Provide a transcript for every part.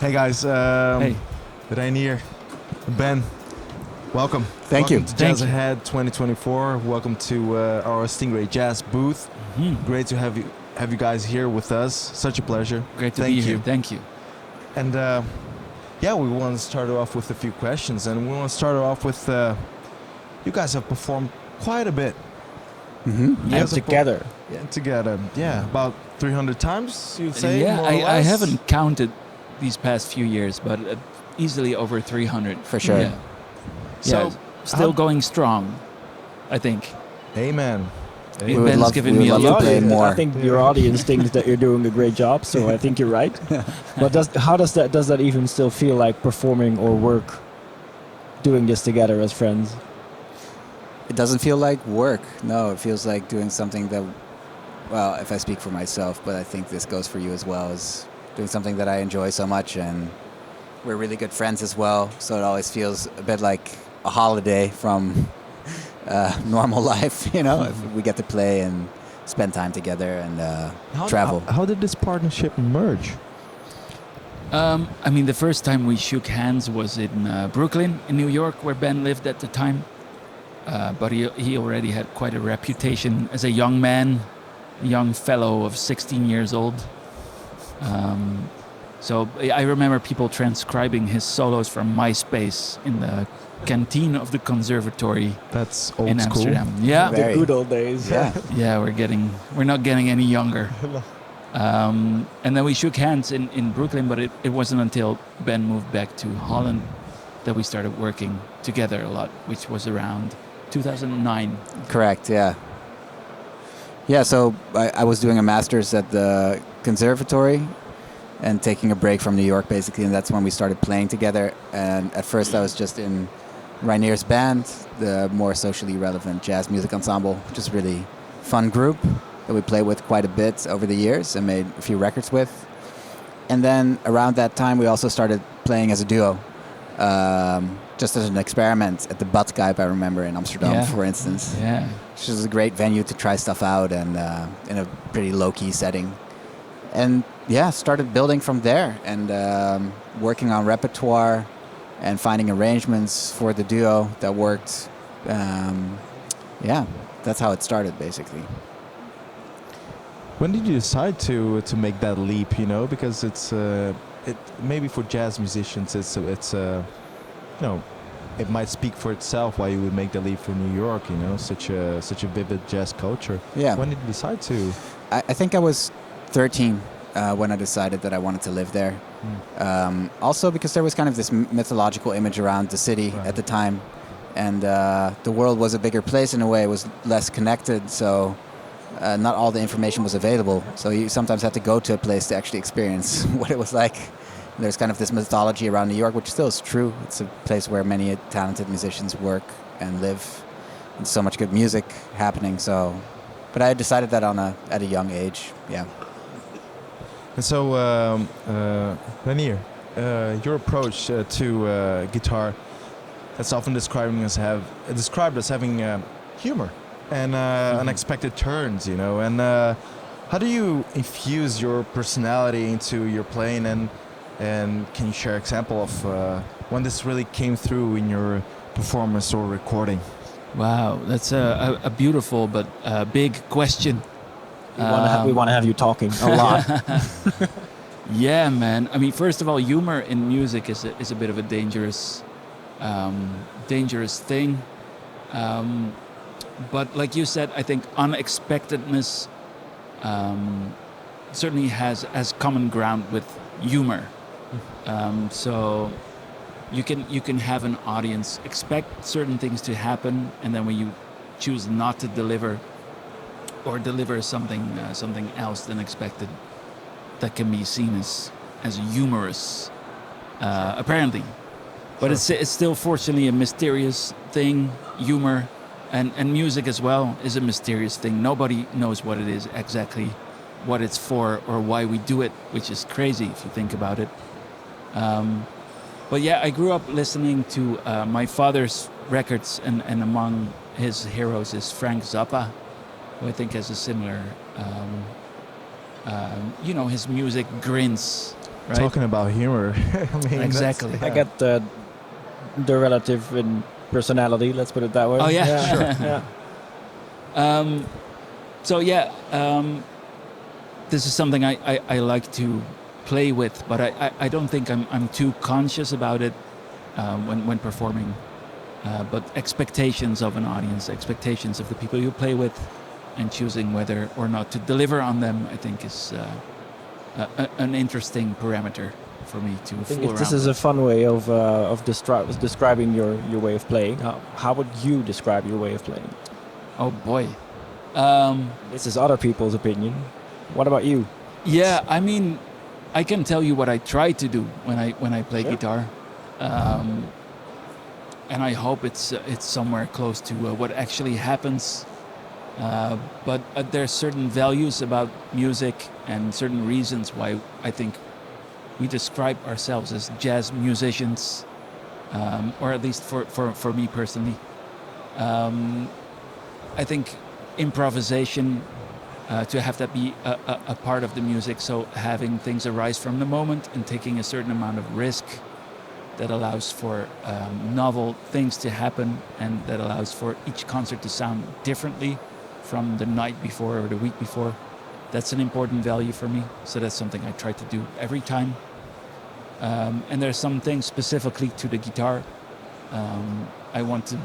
Hey guys, Hey. Reinier, Ben, welcome. Thank you. Welcome to Jazzahead 2024. Welcome to our Stingray Jazz booth. Mm-hmm. Great to have you guys here with us. Such a pleasure. Great to Thank be you. here. Thank you. And yeah, we want to start off with a few questions, and we want to start off with you guys have performed quite a bit. Mm-hmm. You guys have together. together, yeah, about 300 times, you'd say. Yeah, more or I less? haven't counted these past few years, but easily over 300. For sure. Yeah. So, still how- going strong, I think. Amen. We would Ben's love- given we me a would lot. love to play more. I think your audience thinks that you're doing a great job, so I think you're right. But does that even still feel like performing or work, doing this together as friends? It doesn't feel like work. No, it feels like doing something that, well, if I speak for myself, but I think this goes for you as well, is doing something that I enjoy so much, and we're really good friends as well, so it always feels a bit like a holiday from normal life, you know, if we get to play and spend time together and travel. How did this partnership emerge? I mean, the first time we shook hands was in Brooklyn, in New York, where Ben lived at the time. But he already had quite a reputation as a young man, a young fellow of 16 years old. So I remember people transcribing his solos from MySpace in the canteen of the conservatory That's old in school. Amsterdam. Yeah, Very. The good old days. Yeah. yeah, we're not getting any younger. And then we shook hands in Brooklyn, but it wasn't until Ben moved back to Holland that we started working together a lot, which was around 2009. Correct, yeah. Yeah, so I was doing a master's at the conservatory and taking a break from New York, basically, and that's when we started playing together. And at first I was just in Reinier's band, the more socially relevant jazz music ensemble, which is a really fun group that we played with quite a bit over the years and made a few records with. And then around that time we also started playing as a duo, just as an experiment at the Badkuip, I remember, in Amsterdam, Yeah. for instance. Yeah. Which is a great venue to try stuff out and in a pretty low-key setting. And yeah, started building from there and working on repertoire and finding arrangements for the duo that worked. Yeah, that's how it started, basically. When did you decide to make that leap? You know, because it's it maybe for jazz musicians it's you know, it might speak for itself why you would make the leap from New York. You know, such a vivid jazz culture. Yeah. When did you decide to? I think I was 13 when I decided that I wanted to live there. Also because there was kind of this mythological image around the city Right. at the time. And the world was a bigger place in a way, it was less connected, so not all the information was available. So you sometimes had to go to a place to actually experience what it was like. There's kind of this mythology around New York, which still is true. It's a place where many talented musicians work and live, and so much good music happening. So, but I decided that at a young age. Yeah. And so, Reinier, your approach to guitar that's often described as having humor and unexpected turns, you know. And how do you infuse your personality into your playing? And can you share an example of when this really came through in your performance or recording? Wow, that's a beautiful but big question. We want to have you talking a lot. Yeah, man. I mean, first of all, humor in music is a bit of a dangerous thing. But like you said, I think unexpectedness certainly has common ground with humor. So you can have an audience expect certain things to happen, and then when you choose not to deliver or deliver something else than expected, that can be seen as humorous, apparently. But it's still fortunately a mysterious thing. Humor and music as well is a mysterious thing. Nobody knows what it is exactly, what it's for, or why we do it, which is crazy if you think about it. But yeah, I grew up listening to my father's records, and among his heroes is Frank Zappa, who I think has a similar, his music grins right? Talking about humor, I mean, Exactly. that's- I get the relative in personality. Let's put it that way. Oh, yeah. Sure. Yeah. So yeah, this is something I like to play with, but I don't think I'm too conscious about it when performing. But expectations of an audience, expectations of the people you play with, and choosing whether or not to deliver on them, I think is an interesting parameter for me to I think fool if this around is a with. fun way of describing your way of playing. How would you describe your way of playing? Oh boy. This is other people's opinion. What about you? Yeah, I mean, I can tell you what I try to do when I play Sure. guitar, and I hope it's somewhere close to what actually happens. But there's certain values about music and certain reasons why I think we describe ourselves as jazz musicians, or at least for me personally. I think improvisation, to have that be a part of the music, so having things arise from the moment and taking a certain amount of risk that allows for novel things to happen and that allows for each concert to sound differently from the night before or the week before. That's an important value for me, so that's something I try to do every time. And there's some things specifically to the guitar. I want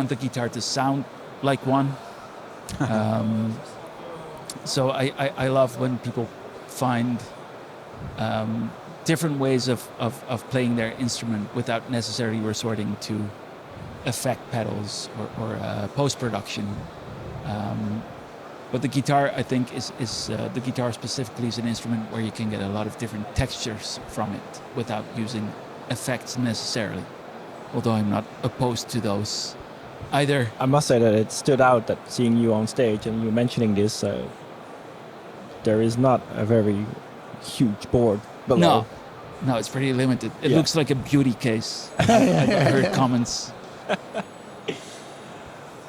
the guitar to sound like one. So I love when people find different ways of playing their instrument without necessarily resorting to effect pedals or post-production. But the guitar, I think, is the guitar specifically is an instrument where you can get a lot of different textures from it without using effects necessarily. Although I'm not opposed to those either. I must say that it stood out that seeing you on stage and you mentioning this, there is not a very huge board below. No, it's pretty limited. It Yeah. looks like a beauty case. I've heard comments.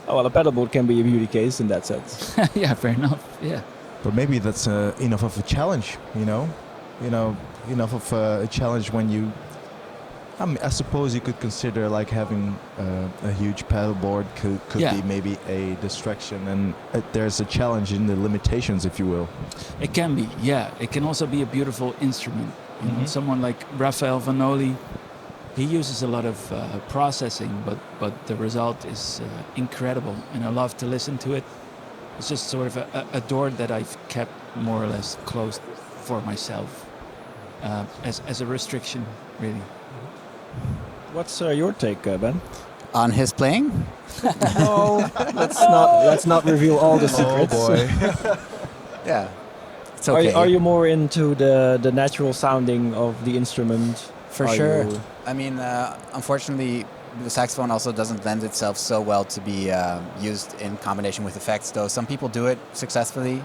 Oh, well, a pedal board can be a beauty case in that sense. Yeah, fair enough. Yeah. But maybe that's enough of a challenge, you know, enough of a challenge when you. I suppose you could consider like having a huge pedal board could Yeah. be maybe a distraction, and there's a challenge in the limitations, if you will. It can be, yeah. It can also be a beautiful instrument. You know, someone like Raphael Vanoli, he uses a lot of processing, but the result is incredible, and I love to listen to it. It's just sort of a door that I've kept more or less closed for myself as a restriction, really. What's your take, Ben? On his playing? No, let's not reveal all the secrets. Oh boy. Yeah. It's okay. Are you more into the natural sounding of the instrument? For Are sure. you- I mean, unfortunately, the saxophone also doesn't lend itself so well to be used in combination with effects, though some people do it successfully.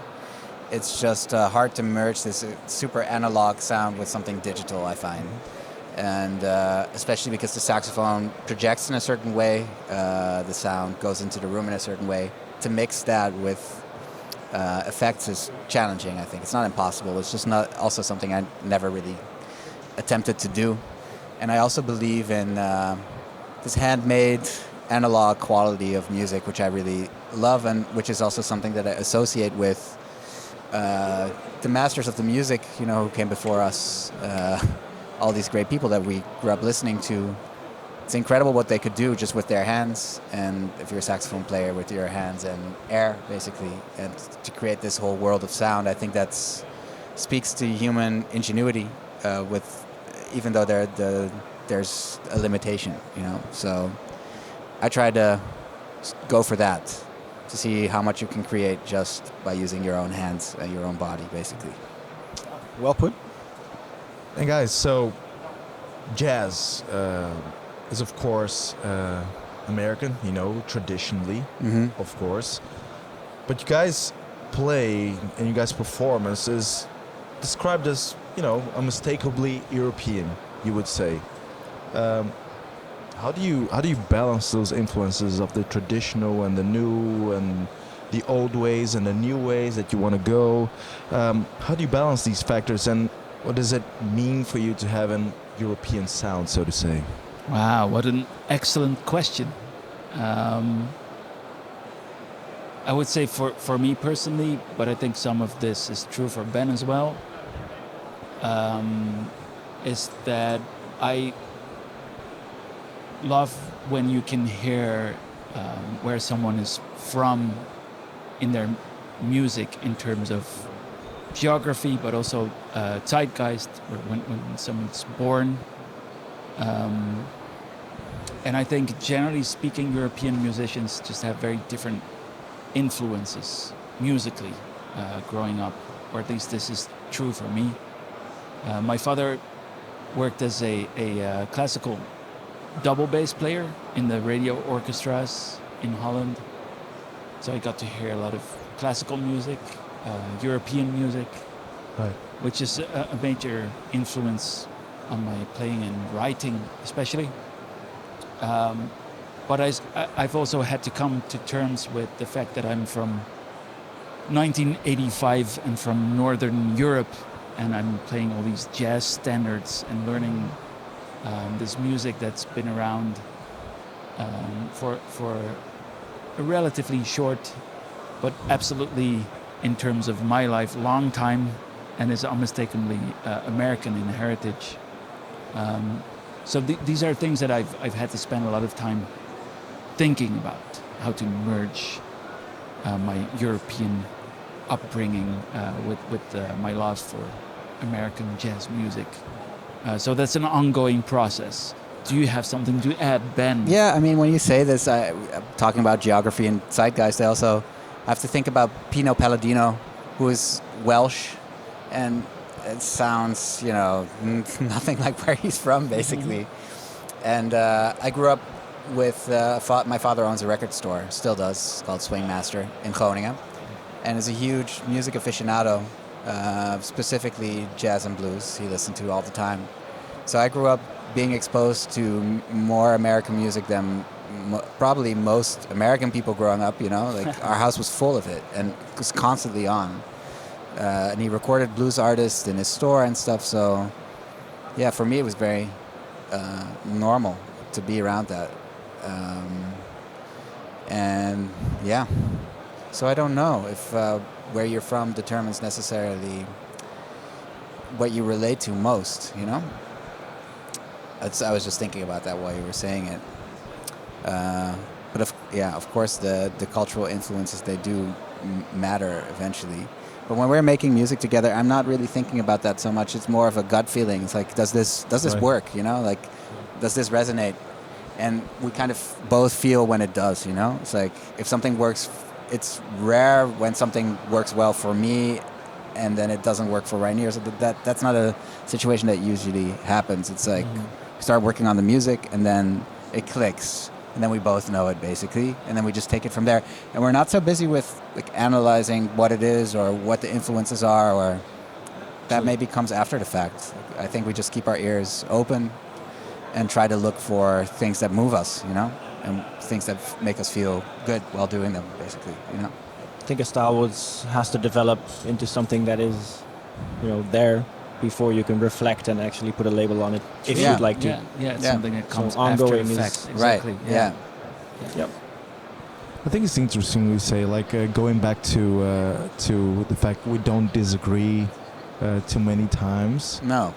It's just hard to merge this super analog sound with something digital, I find. And especially because the saxophone projects in a certain way, the sound goes into the room in a certain way. To mix that with effects is challenging, I think. It's not impossible. It's just not also something I never really attempted to do. And I also believe in this handmade analog quality of music, which I really love, and which is also something that I associate with the masters of the music, you know, who came before us, all these great people that we grew up listening to. It's incredible what they could do just with their hands, and if you're a saxophone player, with your hands and air, basically, and to create this whole world of sound. I think that speaks to human ingenuity, even though there's a limitation, you know. So I try to go for that, to see how much you can create just by using your own hands and your own body, basically. Well put. And guys, so jazz is of course American, you know, traditionally, of course. But you guys play and you guys' performance is described as, you know, unmistakably European, you would say. How do you balance those influences of the traditional and the new and the old ways and the new ways that you want to go? How do you balance these factors, and what does it mean for you to have an European sound, so to say? Wow, what an excellent question. I would say for me personally, but I think some of this is true for Ben as well, is that I love when you can hear where someone is from in their music in terms of geography, but also zeitgeist, when someone's born. And I think generally speaking, European musicians just have very different influences musically growing up, or at least this is true for me. My father worked as a classical double bass player in the radio orchestras in Holland. So I got to hear a lot of classical music, European music, Right. which is a major influence on my playing and writing especially. But I've also had to come to terms with the fact that I'm from 1985 and from Northern Europe, and I'm playing all these jazz standards and learning this music that's been around for a relatively short, but absolutely, in terms of my life, long time, and is unmistakably American in heritage. So these are things that I've had to spend a lot of time thinking about, how to merge my European upbringing with my love for American jazz music. So that's an ongoing process. Do you have something to add, Ben? Yeah, I mean, when you say this, I'm talking about geography and zeitgeist, I also have to think about Pino Palladino, who is Welsh, and it sounds, nothing like where he's from, basically. Mm-hmm. And I grew up with, my father owns a record store, still does, it's called Swing Master in Groningen, and is a huge music aficionado, specifically jazz and blues he listened to all the time. So I grew up being exposed to more American music than probably most American people growing up, like our house was full of it and it was constantly on. And he recorded blues artists in his store and stuff, so yeah, for me it was very normal to be around that. And yeah, so I don't know if where you're from determines necessarily what you relate to most, I was just thinking about that while you were saying it. But of course the cultural influences, they do matter eventually. But when we're making music together, I'm not really thinking about that so much. It's more of a gut feeling. It's like, does this Right. work? Like, does this resonate? And we kind of both feel when it does. It's like if something works, it's rare when something works well for me, and then it doesn't work for Reinier. So that's not a situation that usually happens. It's like we start working on the music, and then it clicks. And then we both know it, basically, and then we just take it from there. And we're not so busy with like analyzing what it is or what the influences are, or that maybe comes after the fact. I think we just keep our ears open and try to look for things that move us, and things that make us feel good while doing them, basically, I think a style has to develop into something that is, there before you can reflect and actually put a label on it if you'd like to. Yeah, it's something that comes So after ongoing is- effect. Exactly. Right, yeah. Yep. I think it's interesting you say, like going back to the fact we don't disagree too many times. No.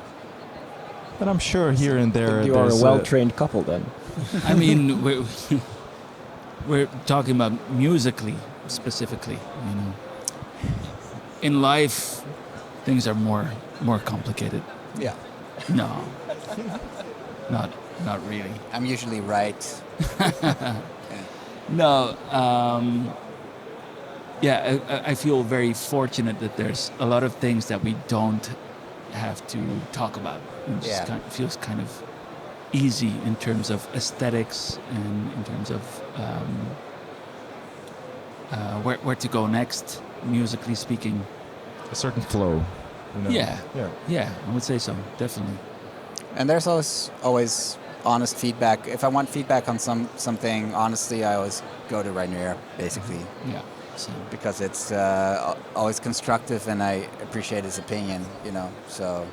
But I'm sure here and there You are a there's well-trained couple then. I mean, we're talking about musically specifically. In life, things are more complicated. Yeah. No, not really. I'm usually right. No, I feel very fortunate that there's a lot of things that we don't have to talk about. It just feels kind of easy in terms of aesthetics and in terms of where to go next, musically speaking. a certain flow. Yeah, I would say so, definitely. And there's always honest feedback. If I want feedback on something, honestly, I always go to Reinier, basically. Yeah. So, Because it's always constructive, and I appreciate his opinion, So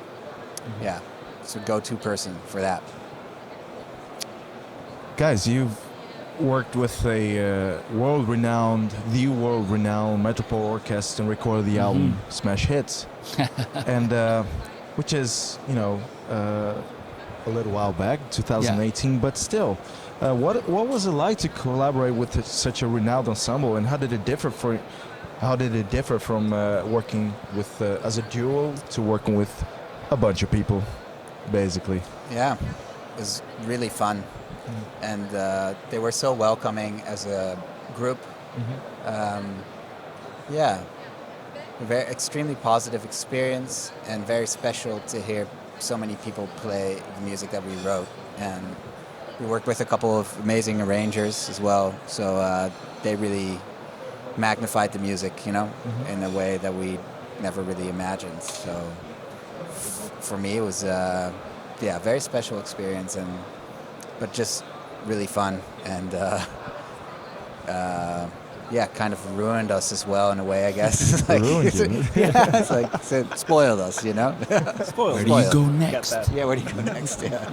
Yeah, it's a go-to person for that. Guys, you've worked with a world-renowned Metropole Orkest and recorded the album Smash Hits, and which is, you know, a little while back, 2018, but still, what was it like to collaborate with such a renowned ensemble, and how did it differ from working with as a duo to working with a bunch of people, basically? Yeah, it was really fun. And they were so welcoming as a group. Yeah, extremely positive experience, and very special to hear so many people play the music that we wrote. And we worked with a couple of amazing arrangers as well, so they really magnified the music, you know, in a way that we never really imagined. So for me, it was a very special experience, but just really fun, and kind of ruined us as well in a way, I guess. Like, Ruined you? yeah, it's like spoiled us, you know. Spoiled. Where do you go next? Yeah, where do you go next? Yeah.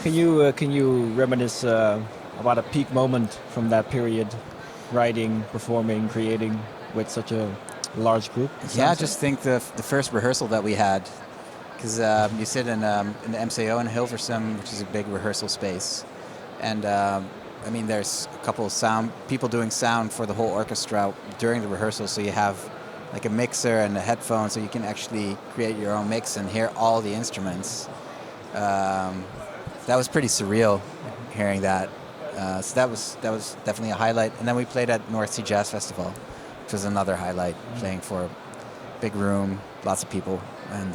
Can you reminisce about a peak moment from that period, writing, performing, creating with such a large group? Yeah, I just think the first rehearsal that we had, because you sit in the MCO in Hilversum, which is a big rehearsal space, and I mean, there's a couple of people doing sound for the whole orchestra during the rehearsal, so you have like a mixer and a headphone, so you can actually create your own mix and hear all the instruments. That was pretty surreal, hearing that. So that was definitely a highlight. And then we played at North Sea Jazz Festival, which was another highlight, playing for a big room, lots of people, and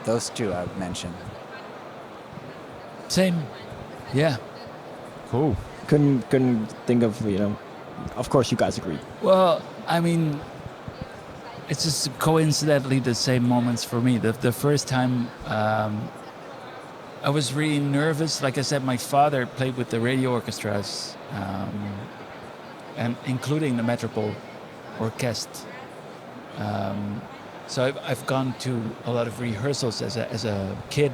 those two I would mention. Same. Yeah. Cool. Couldn't think of, you know. Of course, you guys agree. Well, I mean, it's just coincidentally the same moments for me. The first time, I was really nervous. Like I said, my father played with the radio orchestras, and including the Metropole Orkest. So I've gone to a lot of rehearsals as a kid,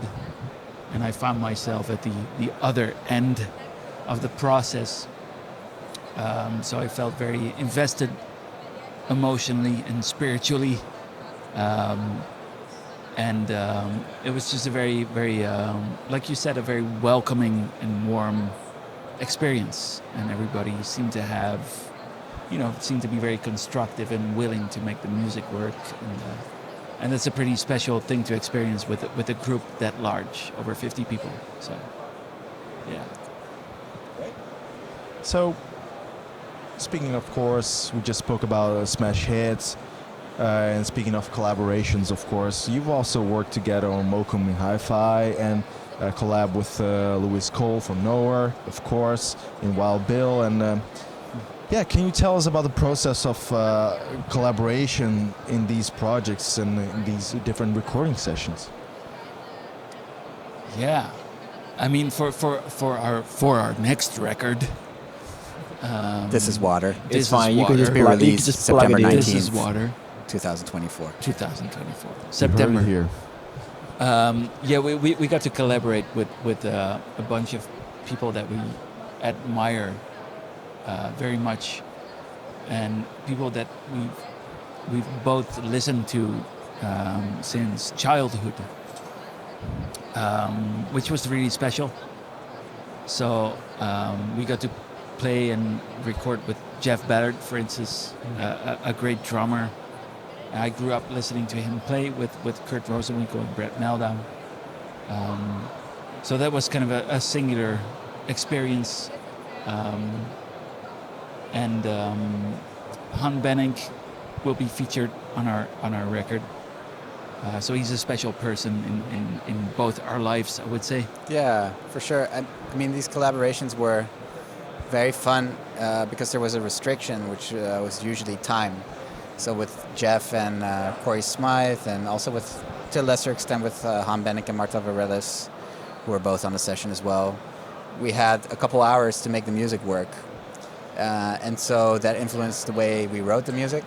and I found myself at the other end of the process. So I felt very invested emotionally and spiritually. And it was just a very, very, like you said, a very welcoming and warm experience. And everybody seemed to be very constructive and willing to make the music work. And that's a pretty special thing to experience with a group that large, over 50 people. So, yeah. So, speaking, of course, we just spoke about Smash Hits, and speaking of collaborations, of course, you've also worked together on Mokum in Hi-Fi, and collab with Louis Cole from Nowhere, of course, in Wild Bill, and can you tell us about the process of collaboration in these projects and in these different recording sessions? Yeah, I mean, for our next record. This is Water. It's fine. You can Be released September 19th. This is Water. 2024. 2024. September. Here. We got to collaborate with a bunch of people that we admire very much, and people that we've both listened to since childhood, which was really special. So we got to play and record with Jeff Ballard, for instance, a great drummer. I grew up listening to him play with Kurt Rosenwinkel and Brett Meldau. So that was kind of a singular experience. And Han Benink will be featured on our record. So he's a special person in both our lives, I would say. Yeah, for sure. I mean, these collaborations were very fun because there was a restriction, which was usually time. So with Jeff and Corey Smythe, and also to a lesser extent with Han Benink and Marta Varelis, who were both on the session as well, we had a couple hours to make the music work. And so that influenced the way we wrote the music,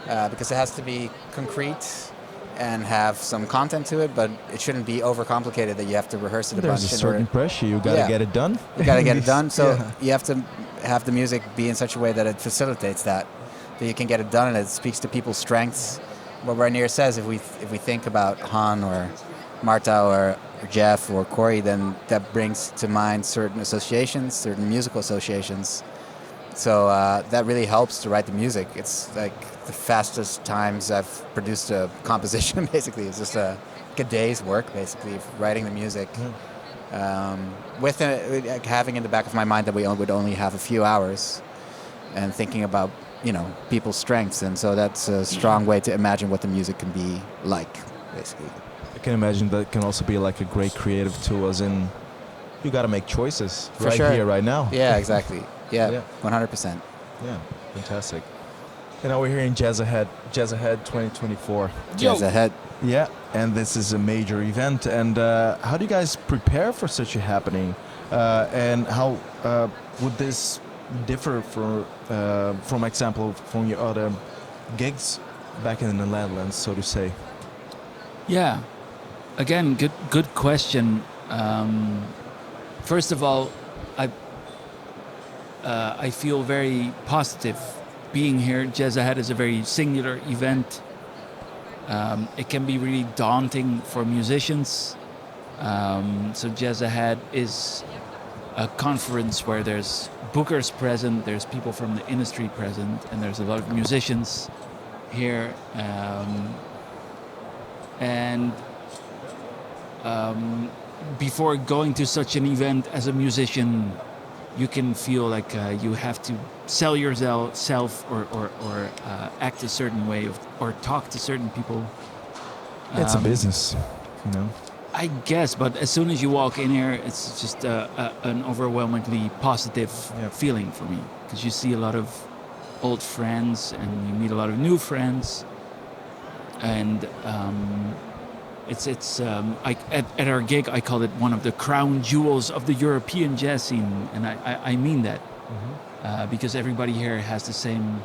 because it has to be concrete, and have some content to it, but it shouldn't be overcomplicated that you have to rehearse it a There's bunch. a certain pressure. You got to Yeah. get it done. You got to get it done. So Yeah. you have to have the music be in such a way that it facilitates that you can get it done and it speaks to people's strengths. What Reinier says, if we think about Han or Marta or Jeff or Corey, then that brings to mind certain associations, certain musical associations. So that really helps to write the music. It's like the fastest times I've produced a composition, basically. It's just a day's work, basically, of writing the music. With having in the back of my mind that we would only have a few hours and thinking about, people's strengths. And so that's a strong way to imagine what the music can be like, basically. I can imagine that can also be like a great creative tool, as in you got to make choices For right sure. here, right now. Yeah, exactly. Yeah, Yeah. 100%. Yeah, fantastic. We're here in Jazzahead 2024. Jazzahead. Yeah, and this is a major event. And how do you guys prepare for such a happening? And how would this differ from example from your other gigs back in the Netherlands, so to say? Yeah, again, good question. First of all, I feel very positive being here. Jazzahead is a very singular event. It can be really daunting for musicians. So Jazzahead is a conference where there's bookers present, there's people from the industry present, and there's a lot of musicians here. Before going to such an event as a musician, you can feel like you have to sell yourself or act a certain way or talk to certain people. It's a business, I guess, but as soon as you walk in here, it's just an overwhelmingly positive feeling for me, because you see a lot of old friends and you meet a lot of new friends, and at our gig I call it one of the crown jewels of the European jazz scene, and I mean that, because everybody here has the same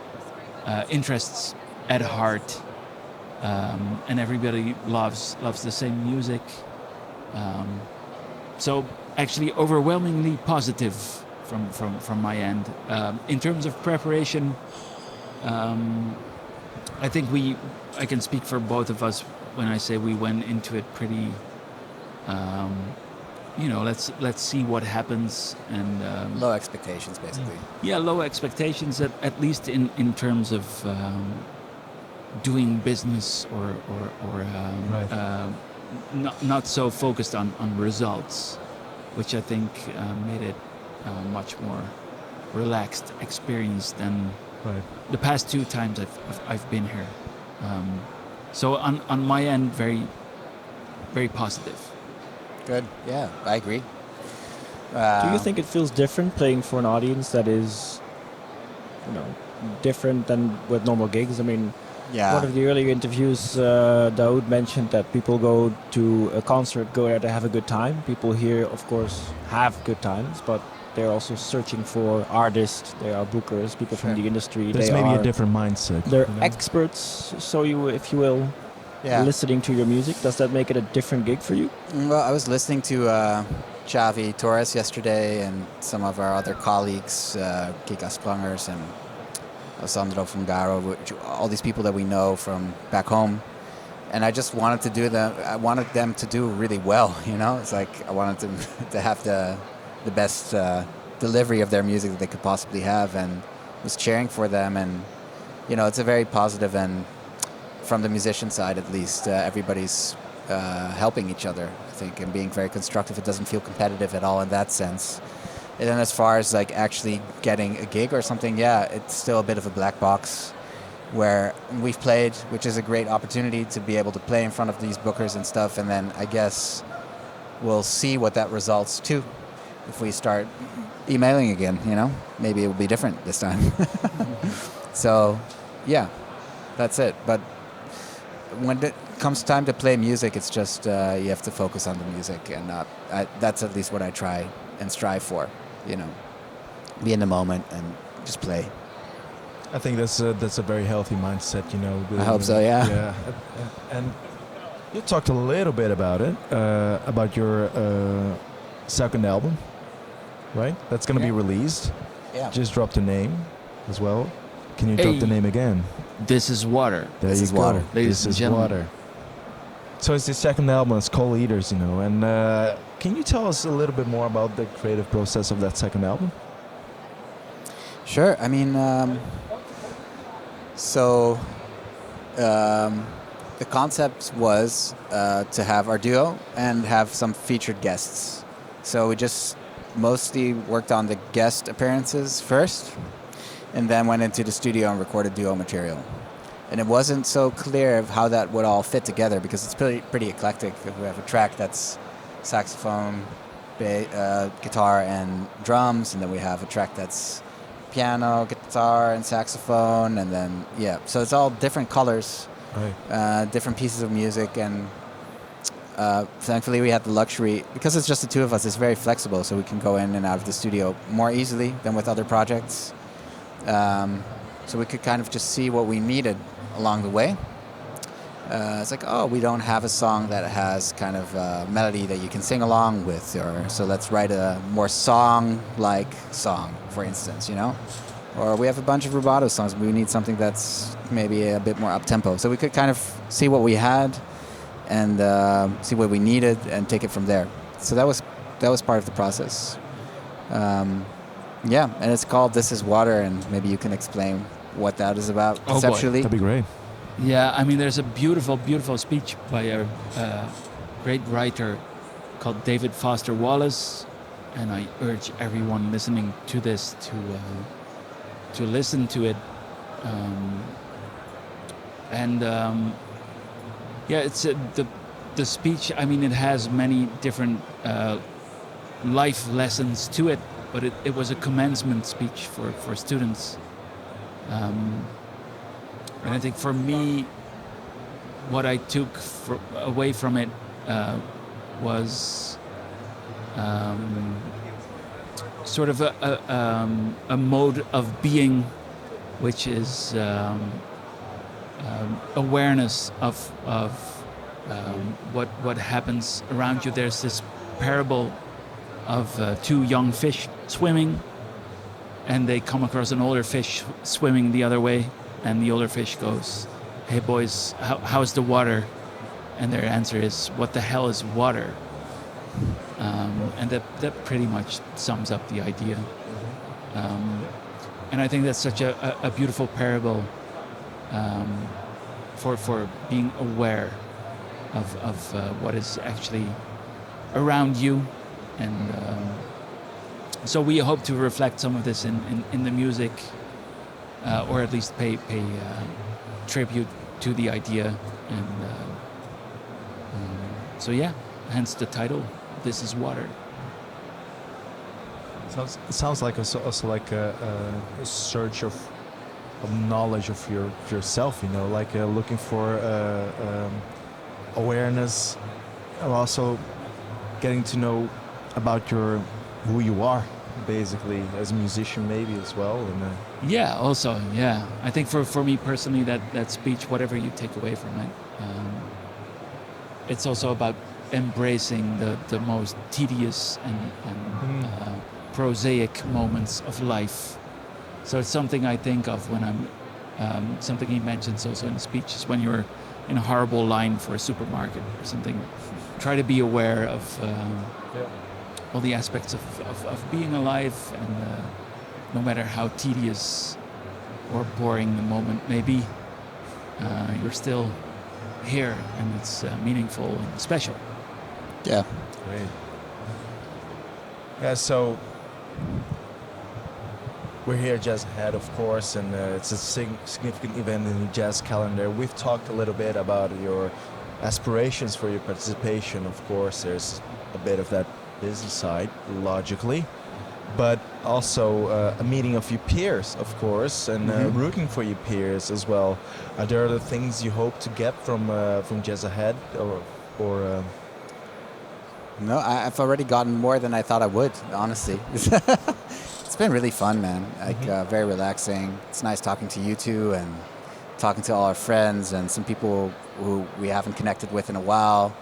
interests at heart, and everybody loves the same music. So actually overwhelmingly positive from my end. In terms of preparation, I think I can speak for both of us when I say we went into it pretty, let's see what happens, and Low expectations, basically. yeah, low expectations at least in terms of doing business or Right. not so focused on results, which I think made it a much more relaxed experience than Right. the past two times I've been here. So on my end, very, very positive. Good. Yeah, I agree. Do you think it feels different playing for an audience that is, different than with normal gigs? I mean, Yeah. one of the earlier interviews, Daoud mentioned that people go to a concert, go there to have a good time. People here, of course, have good times, but they're also searching for artists. They are bookers, people from the industry. There's they maybe are, a different mindset. They're experts, if you will, Yeah. listening to your music. Does that make it a different gig for you? Well, I was listening to Xavi Torres yesterday and some of our other colleagues, Kika Sprangers and Sandro Fungaro, all these people that we know from back home. And I just wanted them to do really well, It's like I wanted them to have the best delivery of their music that they could possibly have, and was cheering for them. And, it's a very positive, and from the musician side at least, everybody's helping each other, I think, and being very constructive. It doesn't feel competitive at all in that sense. And then as far as like actually getting a gig or something, it's still a bit of a black box, where we've played, which is a great opportunity to be able to play in front of these bookers and stuff. And then I guess we'll see what that results to if we start emailing again, maybe it will be different this time. So yeah, that's it. But when it comes time to play music, it's just you have to focus on the music, and that's at least what I try and strive for. Be in the moment and just play. I think that's a very healthy mindset, I hope so. Yeah. Yeah. And You talked a little bit about it, about your second album, right? That's going to be released. Yeah. Just drop the name as well. Can you drop the name again? This is water. There This you is go. water. Ladies This and is gentlemen. water. So it's the second album. It's called Eaters, you know. And can you tell us a little bit more about the creative process of that second album? Sure. I mean, the concept was to have our duo and have some featured guests. So we just mostly worked on the guest appearances first, and then went into the studio and recorded duo material. And it wasn't so clear of how that would all fit together because it's pretty eclectic. We have a track that's saxophone, guitar, and drums, and then we have a track that's piano, guitar, and saxophone, and then so it's all different colors, Right. different pieces of music, and thankfully we had the luxury because it's just the two of us. It's very flexible, so we can go in and out of the studio more easily than with other projects. So we could kind of just see what we needed along the way. It's like, oh, we don't have a song that has kind of a melody that you can sing along with, or so let's write a more song-like song, for instance, you know? Or we have a bunch of rubato songs, but we need something that's maybe a bit more up-tempo. So we could kind of see what we had and see what we needed and take it from there. So that was part of the process. And it's called This Is Water, and maybe you can explain what that is about Oh, boy. conceptually. That'd be great. Yeah, I mean, there's a beautiful, beautiful speech by a great writer called David Foster Wallace, and I urge everyone listening to this to listen to it. It's the speech. I mean, it has many different life lessons to it, but it was a commencement speech for students. And I think for me, what I took away from it was sort of a mode of being, which is awareness of what happens around you. There's this parable of two young fish swimming, and they come across an older fish swimming the other way. And the older fish goes, "Hey boys, how's the water?" And their answer is, "What the hell is water?" And that pretty much sums up the idea. And I think that's such a beautiful parable for being aware of what is actually around you. And so we hope to reflect some of this in the music. Or at least pay tribute to the idea, and hence the title. This is water. Sounds like also like a search of knowledge of yourself. You know, like looking for awareness, and also getting to know about who you are. Basically, as a musician, maybe as well, and I think for me personally, that speech, whatever you take away from it, it's also about embracing the most tedious and prosaic moments of life. So it's something I think of when I'm something he mentions also in the speech is when you're in a horrible line for a supermarket or something. Try to be aware of all the aspects of being alive, and no matter how tedious or boring the moment may be, you're still here, and it's meaningful and special. Yeah. great. Yeah, so we're here at Jazzahead, of course, and it's a significant event in the jazz calendar. We've talked a little bit about your aspirations for your participation. Of course, there's a bit of that business side, logically, but also a meeting of your peers, of course, and rooting for your peers as well. Are there other things you hope to get from Jazzahead, or No, I've already gotten more than I thought I would, honestly. It's been really fun, man. Like very relaxing. It's nice talking to you two, and talking to all our friends and some people who we haven't connected with in a while.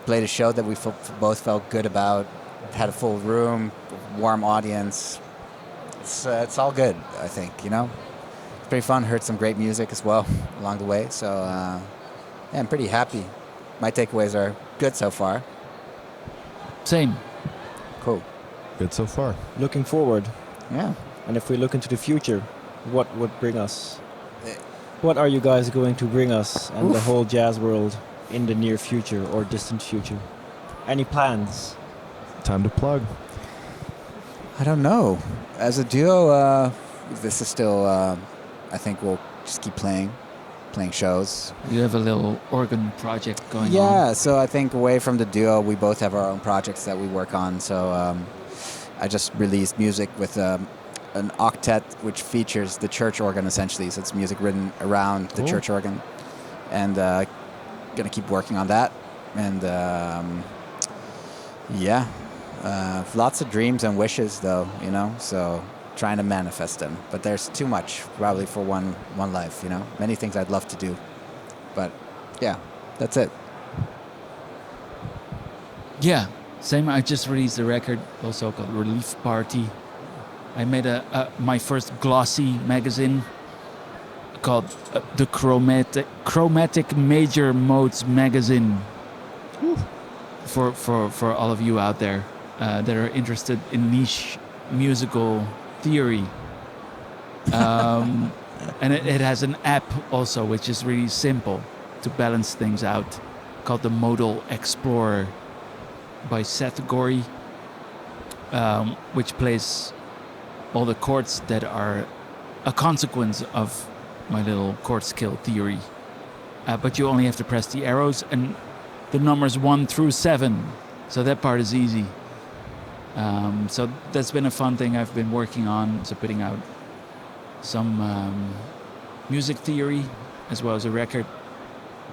Played a show that we both felt good about. Had a full room, warm audience. It's all good, I think, you know? It's pretty fun. Heard some great music as well along the way. So, yeah, I'm pretty happy. My takeaways are good so far. Same. Cool. Good so far. Looking forward, Yeah. and if we look into the future, what would bring us? What are you guys going to bring us and the whole jazz world in the near future or distant future? Any plans? Time to plug. I don't know. As a duo, this is still, I think we'll just keep playing shows. You have a little organ project going on. Yeah, so I think away from the duo, we both have our own projects that we work on. So I just released music with an octet, which features the church organ essentially. So it's music written around the church organ, and gonna keep working on that. And yeah, lots of dreams and wishes, though, you know. So trying to manifest them, but there's too much probably for one life, you know. Many things I'd love to do, but yeah, that's it. Yeah, same. I just released a record also called Relief Party. I made my first glossy magazine called the Chromatic Major Modes Magazine. For all of you out there that are interested in niche musical theory. And it has an app also, which is really simple to balance things out, called the Modal Explorer by Seth Gorey, which plays all the chords that are a consequence of my little chord scale theory. But you only have to press the arrows and the numbers 1 through 7. So that part is easy. So that's been a fun thing I've been working on. So putting out some music theory as well as a record.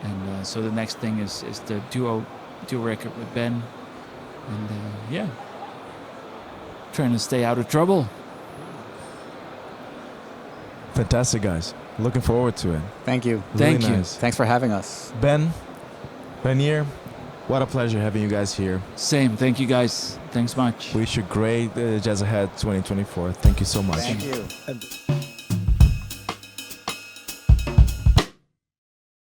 And so the next thing is the duo record with Ben. And yeah, trying to stay out of trouble. Fantastic, guys. Looking forward to it. Thank you. Really Thank you. nice. Thanks for having us. Ben, Reinier, what a pleasure having you guys here. Same. Thank you, guys. Thanks much. Wish you great Jazzahead 2024. Thank you so much. Thank you. And